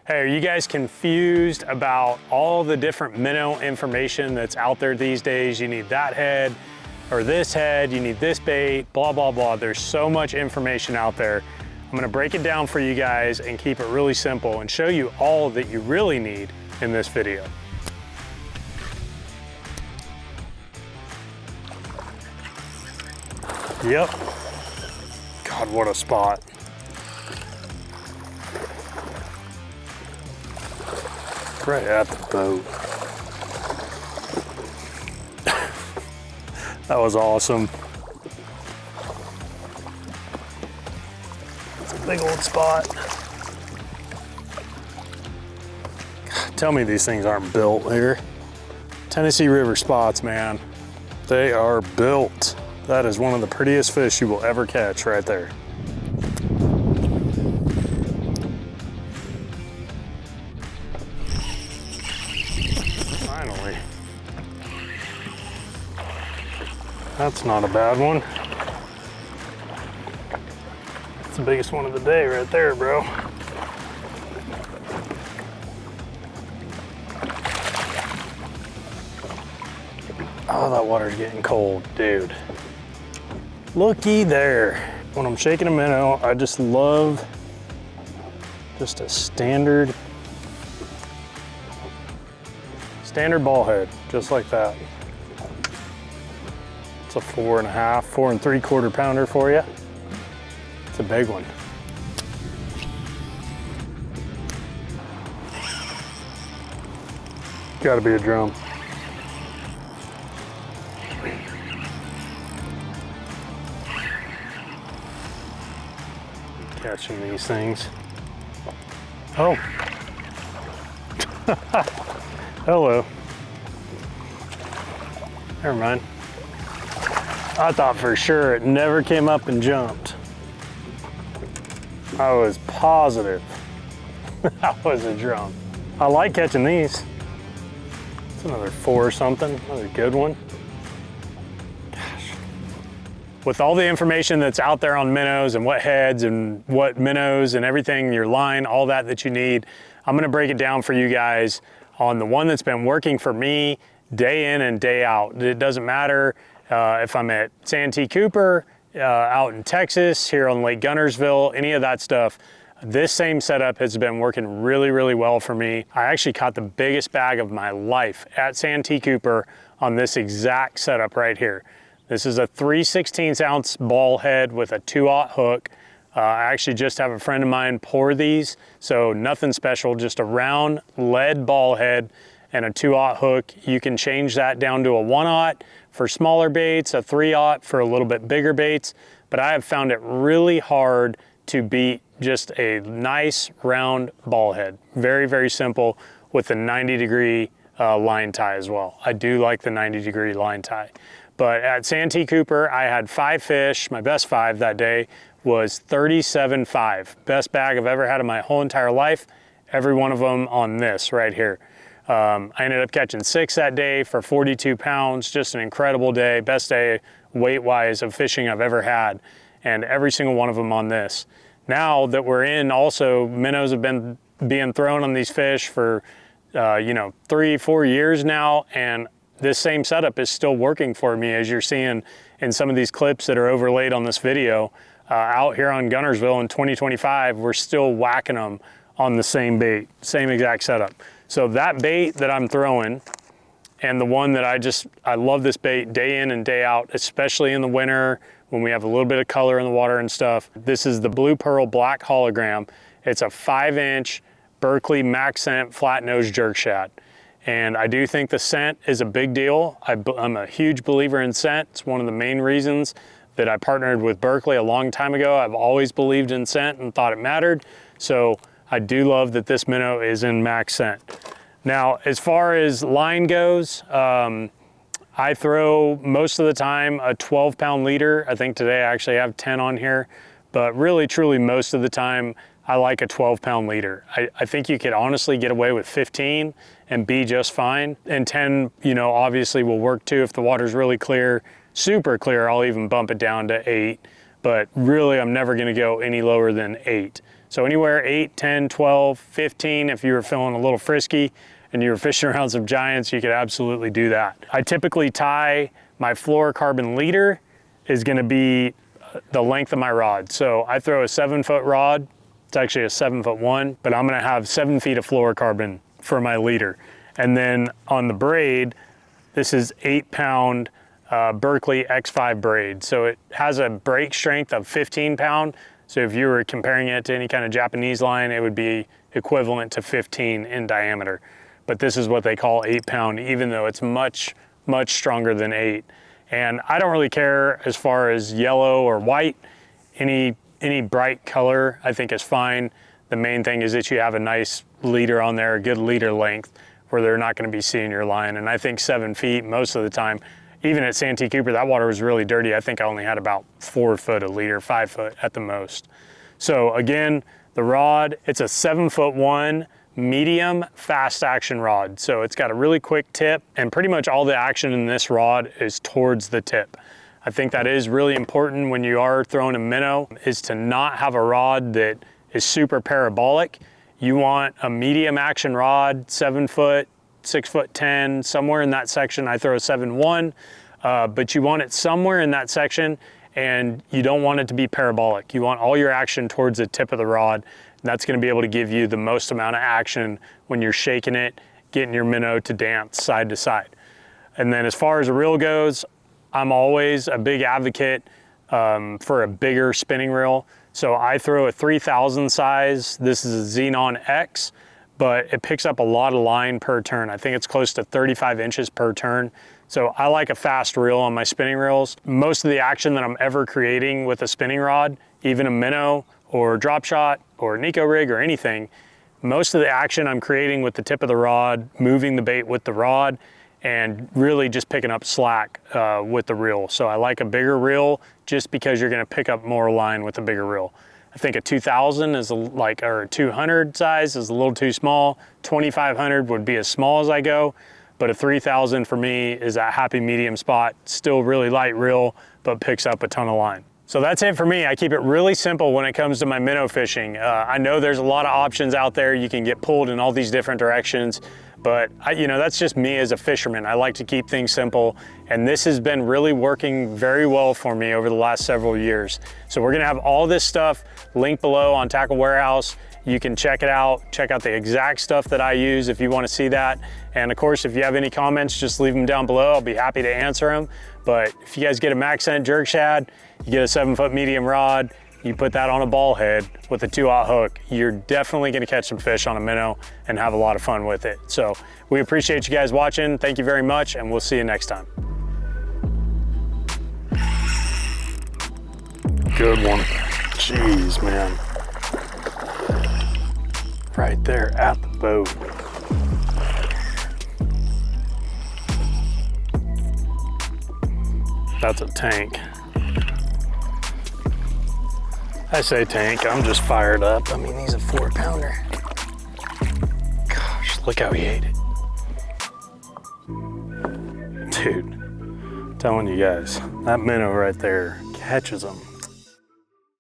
Hey, are you guys confused about all the different minnow information that's out there these days? You need that head or this head, you need this bait, blah, blah, blah. There's so much information out there. I'm gonna break it down for you guys and keep it really simple and show you all that you really need in this video. Yep. God, what a spot. Right at the boat. That was awesome. It's a big old spot. God, tell me these things aren't built here. Tennessee River spots, man. They are built. That is one of the prettiest fish you will ever catch right there. Finally. That's not a bad one. That's the biggest one of the day right there, bro. Oh, that water's getting cold, dude. Looky there. When I'm shaking a minnow, I just love just a standard ball head, just like that. It's a 4.5, 4 3/4 pounder for you. It's a big one. Gotta be a drum. Catching these things. Oh. Hello. Never mind. I thought for sure it never came up and jumped. I was positive that was a drum. I like catching these. It's another 4 or something, another good one. With all the information that's out there on minnows and what heads and what minnows and everything, your line, all that you need, I'm gonna break it down for you guys on the one that's been working for me day in and day out. It doesn't matter if I'm at Santee Cooper, out in Texas, here on Lake Guntersville, any of that stuff. This same setup has been working really, really well for me. I actually caught the biggest bag of my life at Santee Cooper on this exact setup right here. This is a 3/16 ounce ball head with a 2/0 hook. I actually just have a friend of mine pour these, so nothing special, just a round lead ball head and a 2/0 hook. You can change that down to a 1/0 for smaller baits, a 3/0 for a little bit bigger baits, but I have found it really hard to beat just a nice round ball head. Very, very simple with the 90-degree line tie as well. I do like the 90-degree line tie. But at Santee Cooper, I had 5 fish. My best 5 that day was 37.5. Best bag I've ever had in my whole entire life. Every one of them on this right here. I ended up catching 6 that day for 42 pounds. Just an incredible day. Best day weight-wise of fishing I've ever had. And every single one of them on this. Now that we're in, also, minnows have been being thrown on these fish for, 3-4 years now. And this same setup is still working for me, as you're seeing in some of these clips that are overlaid on this video. Out here on Guntersville in 2025, we're still whacking them on the same bait, same exact setup. So that bait that I'm throwing, and the one that I love this bait day in and day out, especially in the winter when we have a little bit of color in the water and stuff. This is the Blue Pearl Black Hologram. It's a 5-inch Berkley Maxscent flat nose jerk shad. And I do think the scent is a big deal. I'm a huge believer in scent. It's one of the main reasons that I partnered with Berkley a long time ago. I've always believed in scent and thought it mattered. So I do love that this minnow is in Maxscent. Now, as far as line goes, I throw most of the time a 12-pound leader. I think today I actually have 10 on here, but really, truly, most of the time, I like a 12-pound leader. I think you could honestly get away with 15 and be just fine. And 10, obviously will work too if the water's really clear, super clear. I'll even bump it down to 8, but really I'm never gonna go any lower than 8. So anywhere 8, 10, 12, 15, if you were feeling a little frisky and you were fishing around some giants, you could absolutely do that. I typically tie my fluorocarbon leader is gonna be the length of my rod. So I throw a 7-foot rod. It's actually a 7'1", but I'm gonna have 7 feet of fluorocarbon for my leader. And then on the braid, this is 8-pound Berkeley X5 braid. So it has a break strength of 15 pound. So if you were comparing it to any kind of Japanese line, it would be equivalent to 15 in diameter. But this is what they call 8-pound, even though it's much, much stronger than 8. And I don't really care as far as yellow or white. Any bright color I think is fine. The main thing is that you have a nice leader on there, a good leader length, where they're not going to be seeing your line. And I think 7 feet most of the time. Even at Santee Cooper, that water was really dirty. I think I only had about 4 foot a leader, 5 foot at the most. So again, the rod, it's a 7'1" medium fast action rod. So it's got a really quick tip, and pretty much all the action in this rod is towards the tip. I think that is really important when you are throwing a minnow, is to not have a rod that is super parabolic. You want a medium action rod, 7 foot, 6'10", somewhere in that section. I throw a 7'1", but you want it somewhere in that section, and you don't want it to be parabolic. You want all your action towards the tip of the rod. That's going to be able to give you the most amount of action when you're shaking it, getting your minnow to dance side to side. And then as far as a reel goes, I'm always a big advocate for a bigger spinning reel. So I throw a 3000 size. This is a Zenon X, but it picks up a lot of line per turn. I think it's close to 35 inches per turn. So I like a fast reel on my spinning reels. Most of the action that I'm ever creating with a spinning rod, even a minnow or drop shot or Nico rig or anything, most of the action I'm creating with the tip of the rod, moving the bait with the rod, and really just picking up slack with the reel. So I like a bigger reel just because you're gonna pick up more line with a bigger reel. I think a 2000 is or a 200 size is a little too small. 2500 would be as small as I go, but a 3000 for me is that happy medium spot. Still really light reel, but picks up a ton of line. So that's it for me. I keep it really simple when it comes to my minnow fishing. I know there's a lot of options out there. You can get pulled in all these different directions, but that's just me as a fisherman. I like to keep things simple, and this has been really working very well for me over the last several years. So we're gonna have all this stuff linked below on Tackle Warehouse. You can check it out, check out the exact stuff that I use if you want to see that. And of course, if you have any comments, just leave them down below. I'll be happy to answer them. But if you guys get a Maxscent jerk shad, you get a 7-foot medium rod, you put that on a ball head with a 2/0 hook, you're definitely gonna catch some fish on a minnow and have a lot of fun with it. So we appreciate you guys watching. Thank you very much, and we'll see you next time. Good one. Jeez, man. Right there at the boat. That's a tank. I say tank, I'm just fired up. I mean, he's a 4-pounder. Gosh, look how he ate it. Dude, I'm telling you guys, that minnow right there catches them.